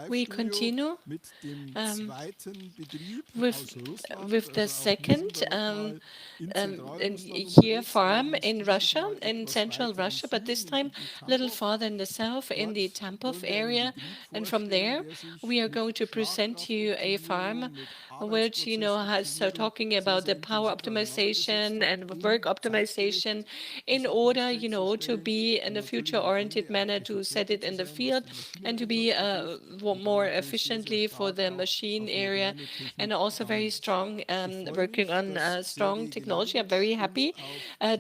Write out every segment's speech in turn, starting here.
We continue with the second year farm in Russia, in central Russia, but this time a little farther in the south, in the Tambow area. And from there, we are going to present you a farm which, has talking about the power optimization and work optimization in order, to be in a future-oriented manner, to set it in the field and to be more efficiently for the machine area, and also very strong, working on strong technology. I'm very happy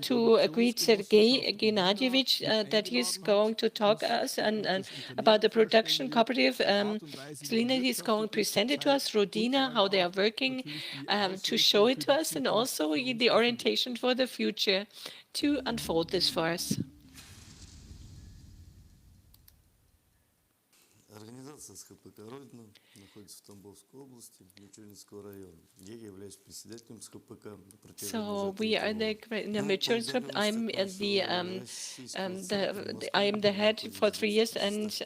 to greet Sergey Gennadievich that he's going to talk us and about the production cooperative. Selena is going to present it to us, Rodina, how they are working, to show it to us, and also the orientation for the future to unfold this for us. Организация СХПК «Родина» находится в Тамбовской области, Мичуринского района. Я являюсь председателем СХПК. So we are in the Mичуринского. I'm the head for 3 years, and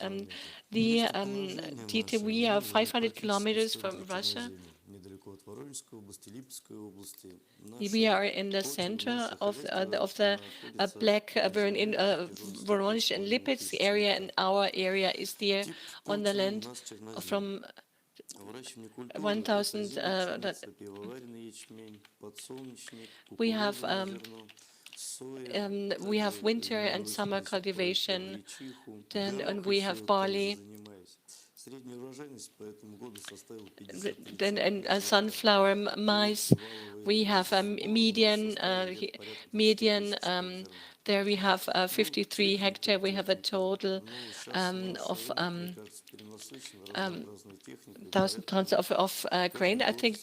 we are 500 kilometers from Russia. We are in the center of the black, we're in Voronezh and Lipetsk area, and our area is there on the land from 1,000. We have winter and summer cultivation, and we have barley. Then sunflower, maize, we have a median. There we have 53 hectares. We have a total of 1,000 tons of grain. I think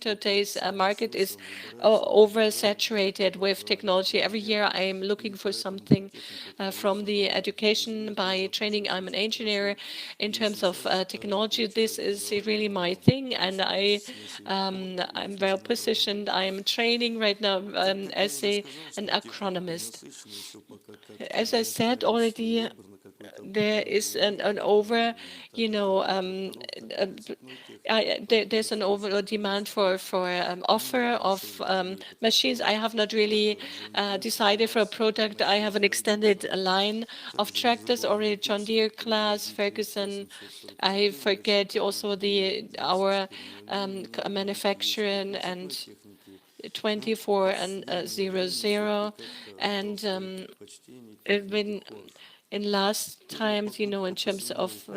today's market is oversaturated with technology. Every year I am looking for something from the education by training. I'm an engineer. In terms of technology, this is really my thing, and I'm well positioned. I'm training right now as an agronomist. As I said already, there is an over, there's an over demand for offer of machines. I have not really decided for a product. I have an extended line of tractors already, John Deere class, Ferguson. I forget also our manufacturing and 24 and 00, and in last times, in terms of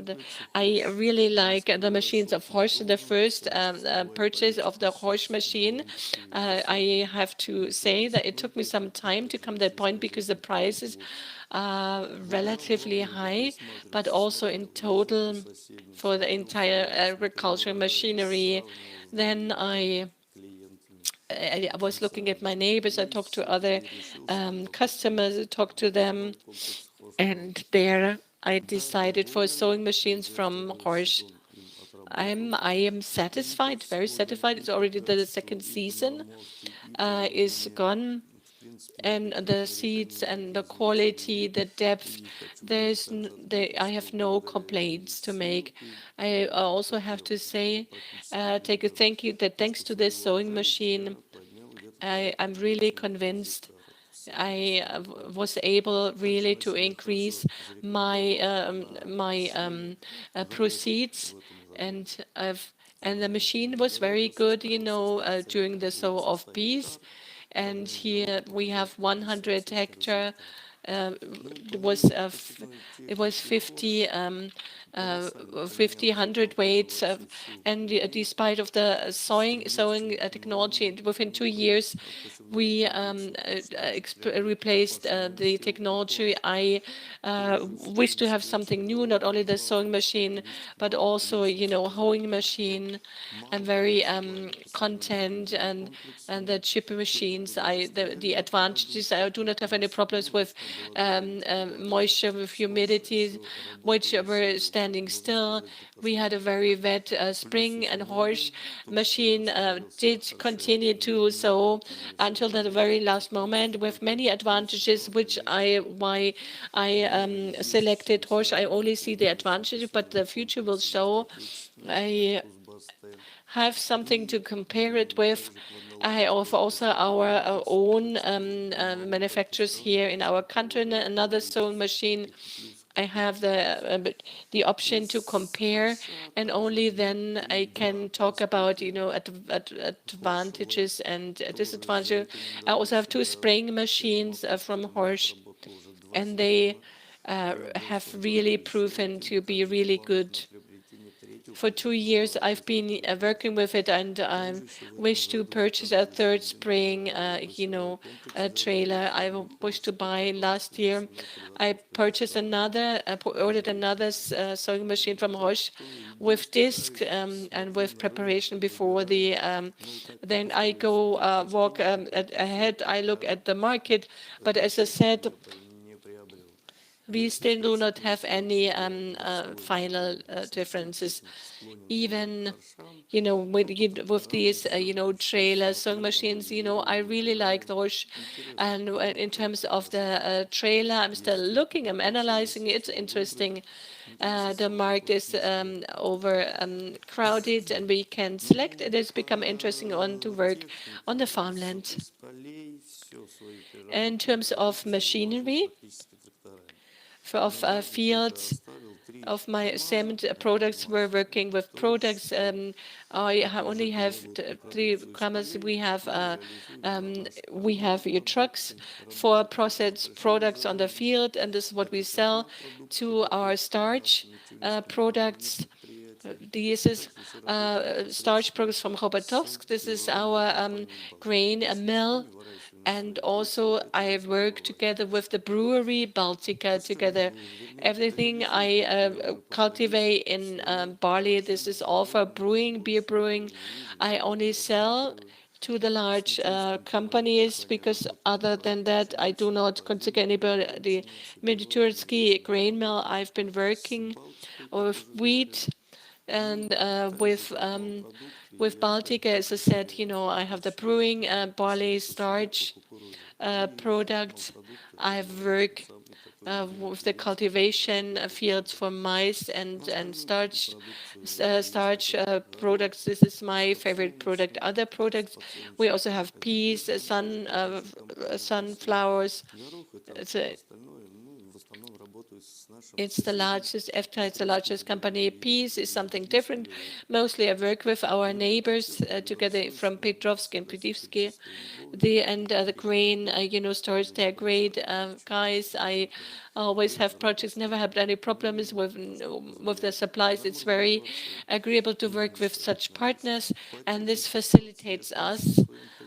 I really like the machines of HORSCH. The first purchase of the HORSCH machine, I have to say that it took me some time to come to that point because the prices are relatively high, but also in total for the entire agricultural machinery. Then I was looking at my neighbors, I talked to other customers, I talked to them, and there I decided for sewing machines from HORSCH. I am satisfied, very satisfied. It's already the second season is gone, and the seeds and the quality, the depth, I have no complaints to make. I also have to say, take a thank you that thanks to this sewing machine, I'm really convinced I was able really to increase my proceeds, and the machine was very good, during the sow of peas. And here we have 100 hectare. It was 50 hundredweights, and despite of the sowing technology, within 2 years we replaced the technology. I wish to have something new, not only the sewing machine, but also hoeing machine. I'm very content, and the chipper machines. The advantages, I do not have any problems with moisture, with humidity, which were standing still. We had a very wet spring, and HORSCH machine did continue to sow until the very last moment with many advantages, why I selected HORSCH. I only see the advantages, but the future will show. I have something to compare it with. I have also our own manufacturers here in our country, another sewing machine. I have the option to compare, and only then I can talk about advantages and disadvantages. I also have two spraying machines from HORSCH, and they have really proven to be really good. For 2 years, I've been working with it, and I wish to purchase a third spraying, trailer. I wish to buy last year. I purchased ordered another sewing machine from HORSCH with disc and with preparation before the. Then I go walk ahead. I look at the market, but as I said, we still do not have any final differences. Even, with these, trailer sewing machines, I really like those. And in terms of the trailer, I'm still looking, I'm analyzing it. It's interesting. The market is overcrowded, and we can select. It has become interesting to work on the farmland. In terms of machinery, of fields of my cement products, we're working with products. I only have 3 commas. We have your trucks for processed products on the field, and this is what we sell to our starch products. This is starch products from Robertovsk. This is our grain mill. And also, I work together with the brewery Baltica together. Everything I cultivate in barley, this is all for brewing, beer brewing. I only sell to the large companies, because other than that, I do not consider anybody. The Mичуринский grain mill, I've been working with wheat and with Baltic, as I said, I have the brewing barley starch products. I've worked with the cultivation fields for maize and starch products. This is my favorite product. Other products, we also have peas, sunflowers. It's the largest, EFTA is the largest company. Peas is something different. Mostly I work with our neighbors together from Petrovsk and Pridivsky. The grain, storage, they're great guys. I always have projects, never had any problems with the supplies. It's very agreeable to work with such partners, and this facilitates us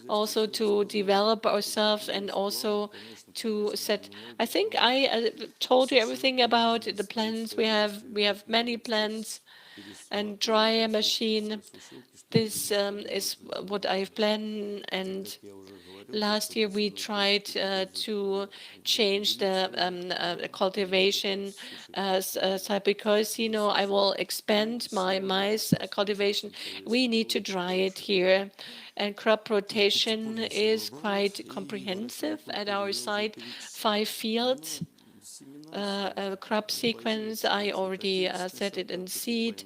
also to develop ourselves and also to set. I think I told you everything about the plans we have. We have many plans, and dryer machine. This is what I've planned, and last year we tried to change the cultivation side, because I will expand my maize cultivation. We need to dry it here, and crop rotation is quite comprehensive at our site. 5 fields, crop sequence. I already set it in seed.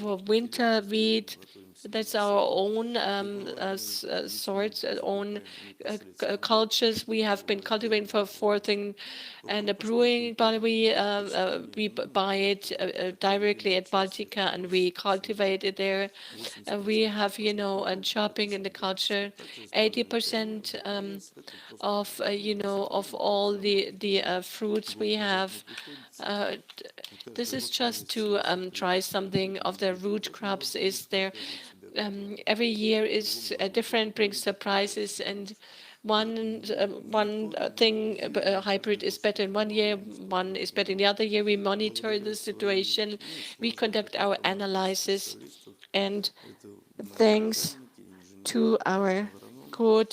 For winter wheat, that's our own sorts, own cultures. We have been cultivating for 4 things, and the brewing barley, we buy it directly at Baltica, and we cultivate it there. We have, and shopping in the culture. 80% of all the fruits we have. This is just to try something of the root crops. Is there every year is different, brings surprises, and one thing hybrid is better in one year, one is better in the other year. We monitor the situation, we conduct our analysis, and thanks to our good,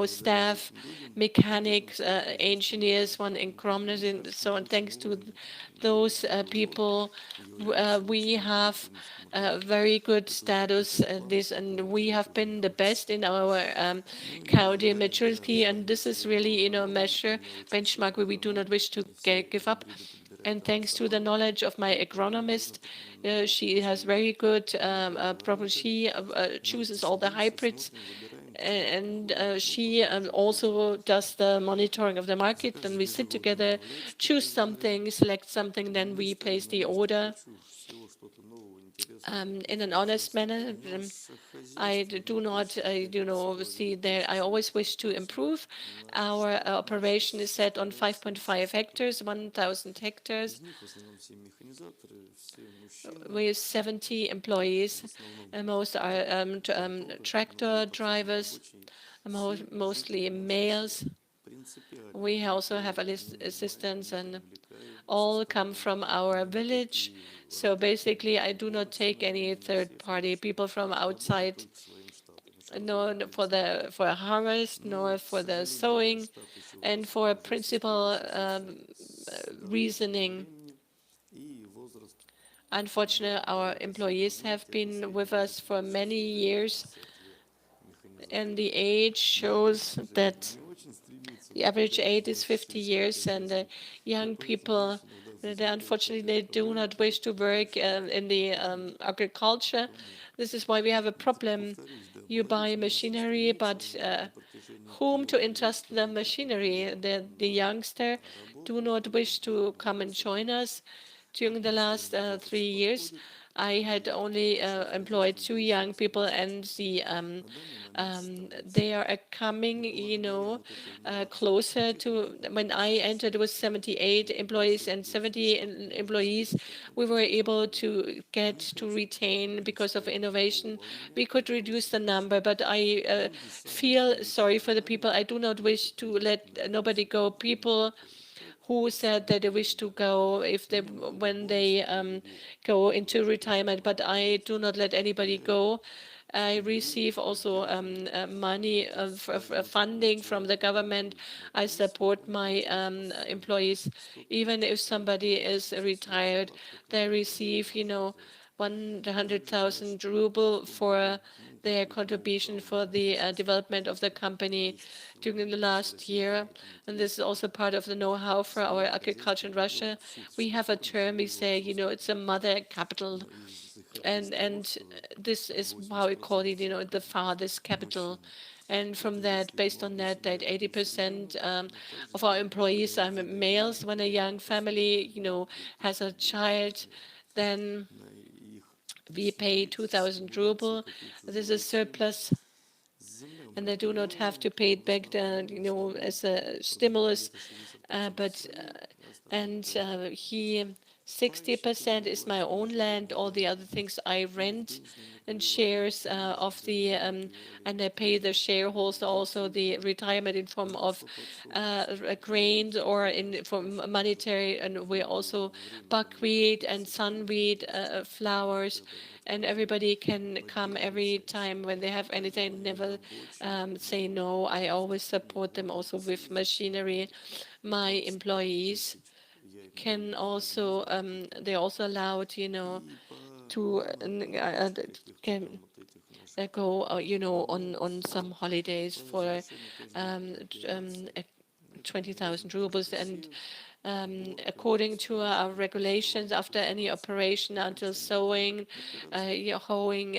staff, mechanics, engineers, one in Kromnes, and so on. Thanks to those people, we have a very good status. And we have been the best in our county, Mичуринский, and this is really, a measure benchmark where we do not wish to give up. And thanks to the knowledge of my agronomist, she has very good problem. She chooses all the hybrids, and she also does the monitoring of the market. Then we sit together, choose something, select something, then we place the order in an honest manner. I do not, see there. I always wish to improve. Our operation is set on 5.5 hectares, 1,000 hectares, with 70 employees. And most are tractor drivers, mostly males. We also have assistants, and all come from our village. So basically, I do not take any third-party people from outside, nor for harvest, nor for the sowing, and for principal reasoning. Unfortunately, our employees have been with us for many years, and the age shows that the average age is 50 years, and young people, unfortunately, they do not wish to work in the agriculture. This is why we have a problem. You buy machinery, but whom to entrust the machinery? The youngster do not wish to come and join us. During the last 3 years, I had only employed 2 young people, and they are coming, closer to when I entered. It was 78 employees, and 70 employees we were able to retain because of innovation. We could reduce the number, but I feel sorry for the people. I do not wish to let nobody go. People who said that they wish to go when they go into retirement, but I do not let anybody go. I receive also money funding from the government. I support my employees. Even if somebody is retired, they receive, 100,000 ruble for their contribution for the development of the company during the last year. And this is also part of the know-how for our agriculture in Russia. We have a term, we say, it's a mother capital. And this is how we call it, the father's capital. And from that, based on that 80% of our employees are males. When a young family, has a child, then we pay 2,000 ruble. This is surplus, and they do not have to pay it back, as a stimulus. He 60% is my own land. All the other things I rent and shares of the, and I pay the shareholders also the retirement in form of grains or in form monetary, and we also buckwheat and sunwheat, flowers, and everybody can come every time when they have anything. Never say no. I always support them also with machinery. My employees can also they're also allowed, to can go, on some holidays for 20,000 rubles, and according to our regulations, after any operation until sowing, hoeing,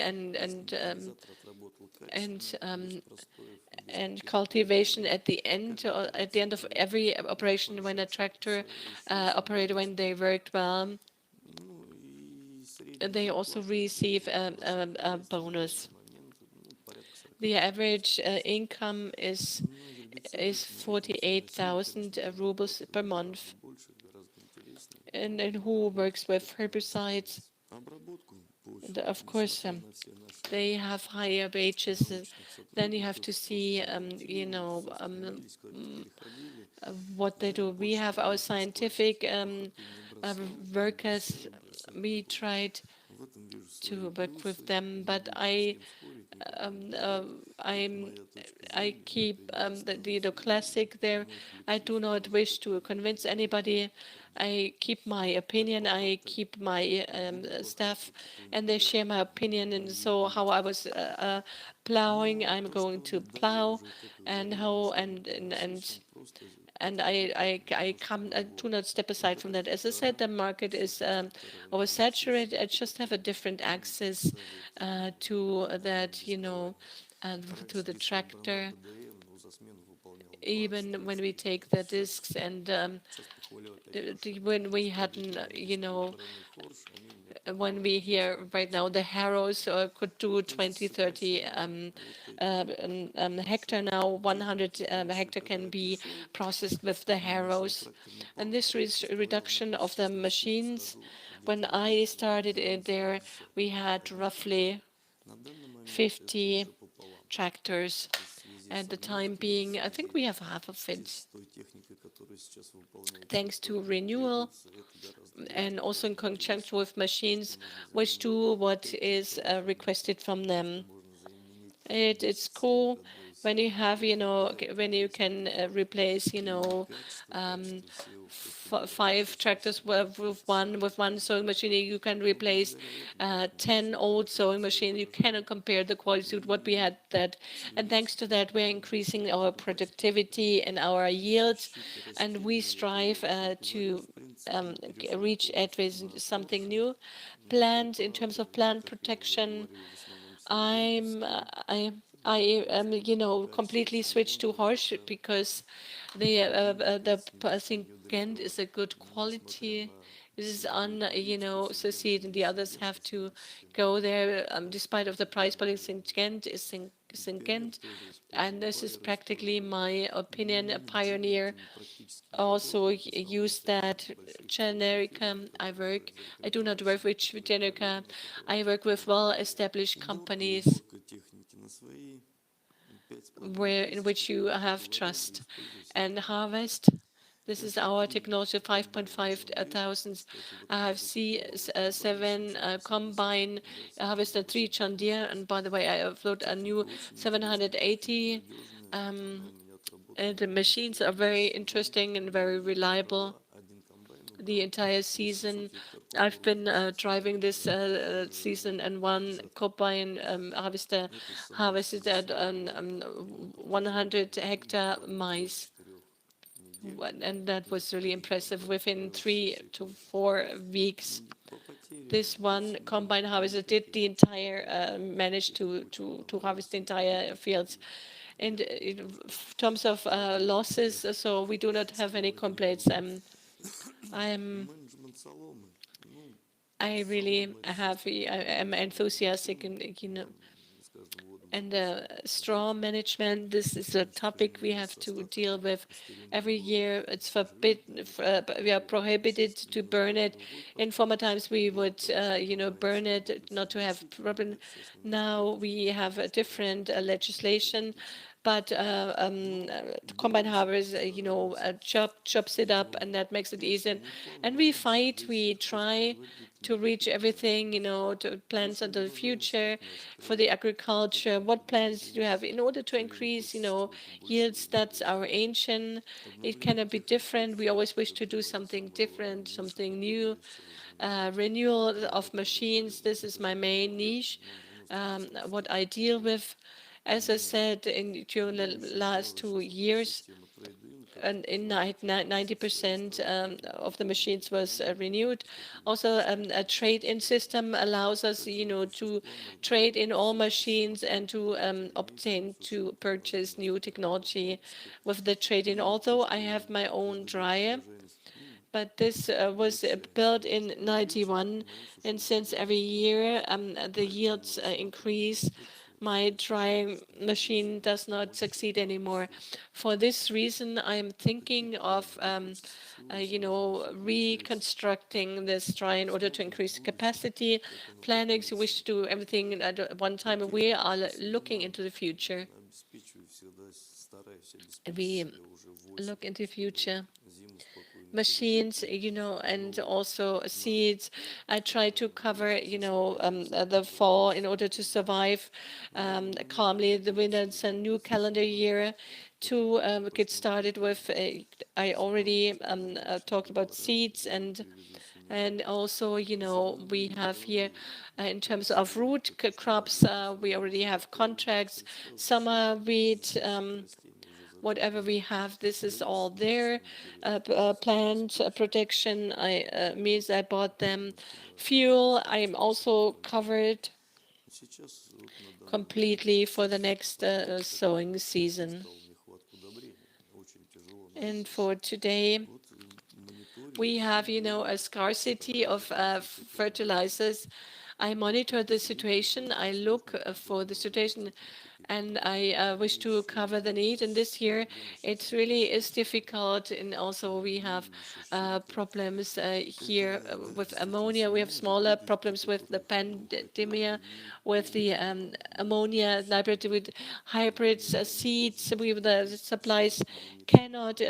and cultivation at the end of every operation, when a tractor operator, when they worked well, they also receive a bonus. The average income is 48,000 rubles per month. And who works with herbicides? Of course, they have higher wages. Then you have to see, what they do. We have our scientific workers. We tried to work with them, but um, uh, I keep the classic there. I do not wish to convince anybody. I keep my opinion. I keep my staff, and they share my opinion. And so, how I was plowing, I'm going to plow, and how and I do not step aside from that. As I said, the market is oversaturated. I just have a different access to that, to the tractor. Even when we take the discs and when we hadn't, when we hear right now the harrows could do 20, 30 hectare now, 100 hectare can be processed with the harrows. And this reduction of the machines, when I started there, we had roughly 50 tractors. At the time being, I think we have half of it, thanks to renewal and also in conjunction with machines which do what is requested from them. It's cool when you have, when you can replace, five tractors with one sewing machine. You can replace 10 old sewing machines. You cannot compare the quality with what we had that. And thanks to that, we're increasing our productivity and our yields, and we strive to reach at with something new. Plant, in terms of plant protection, I'm I am completely switched to HORSCH because I think Ghent is a good quality. This is succeed, and the others have to go there despite of the price. But it's in Ghent, is in Ghent, and this is practically my opinion. A pioneer also use that generica. I do not work with generica. I work with well-established companies in which you have trust. And harvest, this is our technology, 5.5 thousand. I have C7 combine harvester, 3 John Deere, and by the way, I upload a new 780. The machines are very interesting and very reliable. The entire season, I've been driving this season, and one combine harvester harvested at 100 hectare maize. And that was really impressive. Within 3 to 4 weeks, this one combine harvester did the entire, managed to harvest the entire fields. And in terms of losses, so we do not have any complaints. I really am enthusiastic and straw management. This is a topic we have to deal with every year. It's forbidden. We are prohibited to burn it. In former times, we would, burn it not to have problem. Now we have a different legislation. But combine harvest, chops it up, and that makes it easy. And we fight, we try to reach everything, to plans into the future for the agriculture. What plans do you have in order to increase, yields? That's our ancient. It cannot be different. We always wish to do something different, something new. Renewal of machines, this is my main niche, what I deal with. As I said, during the last 2 years, and in 90% of the machines was renewed. Also, a trade-in system allows us, to trade in all machines and to purchase new technology with the trade-in. Although I have my own dryer, but this was built in 91, and since every year the yields increase, my drying machine does not succeed anymore. For this reason, I'm thinking of, reconstructing this dryer in order to increase capacity. Planning, we wish to do everything at one time. We are looking into the future. We look into the future. machines, and also seeds. I try to cover, the fall in order to survive calmly the winter. It's a new calendar year to get started with. I already talked about seeds, and also, we have here in terms of root crops, we already have contracts, summer wheat, whatever we have, this is all there. Plant protection, means I bought them. Fuel, I am also covered Сейчас вот на данный completely for the next sowing season. стал нехватку удобрений. Очень тяжело. And for today, Вот мониторинг. we have, a scarcity of fertilizers. I monitor the situation. I look for the situation, and I wish to cover the need. And this year, it really is difficult. And also, we have problems here with ammonia. We have smaller problems with the pandemia, with the ammonia with hybrids, seeds. The supplies cannot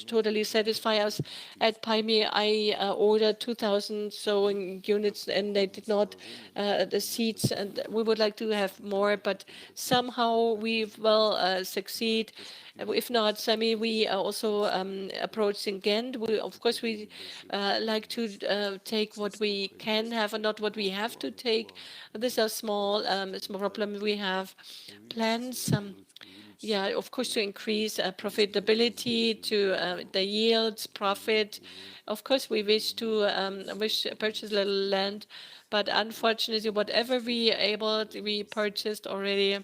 totally satisfy us. At Paimi, I ordered 2,000 sowing units, and they did not the seeds. And we would like to have more, but somehow we will succeed. If not, Sami, we are also approaching Ghent. Of course, we like to take what we can have and not what we have to take. These are small problems. We have plans. Yeah, of course, to increase profitability, to the yields, profit. Of course, we wish to purchase a little land, but unfortunately, whatever we purchased already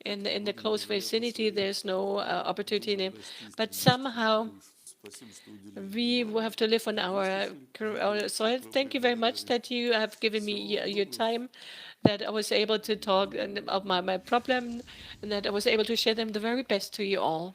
in the close vicinity, there's no opportunity. But somehow Спасибо, что уделили. we will have to live on our soil. Thank you very much that you have given me your time, that I was able to talk about my problem, and that I was able to share them the very best to you all.